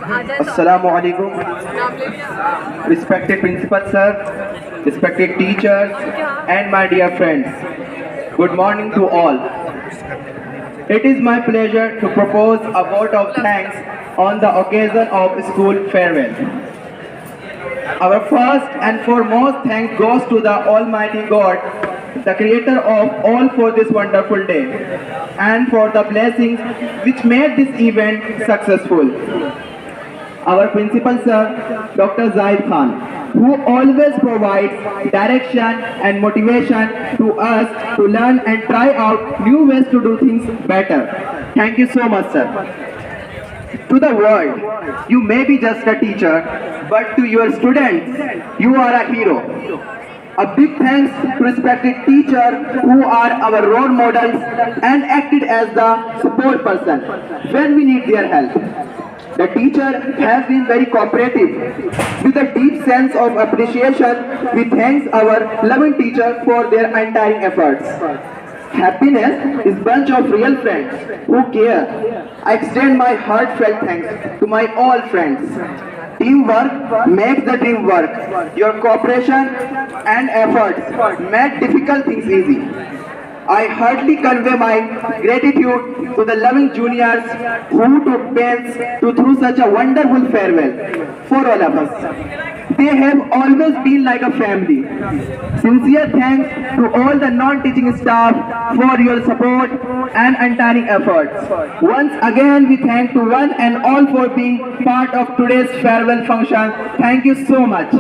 Assalamu alaikum. Respected principal sir, respected teachers, and my dear friends. Good morning to all. It is my pleasure to propose a vote of thanks on the occasion of school farewell. Our first and foremost thanks goes to the Almighty God, the creator of all, for this wonderful day and for the blessings which made this event successful. Our principal sir, Dr. Zaid Khan, who always provides direction and motivation to us to learn and try out new ways to do things better. Thank you so much, sir. To the world, you may be just a teacher, but to your students, you are a hero. A big thanks to respected teachers who are our role models and acted as the support person when we need their help. The teacher has been very cooperative. With a deep sense of appreciation, we thank our loving teacher for their untiring efforts. Happiness is a bunch of real friends who care. I extend my heartfelt thanks to my all friends. Teamwork makes the dream work. Your cooperation and efforts made difficult things easy. I heartily convey my gratitude to the loving juniors who took pains to through such a wonderful farewell for all of us. They have always been like a family. Sincere thanks to all the non-teaching staff for your support and untiring efforts. Once again, we thank to one and all for being part of today's farewell function. Thank you so much.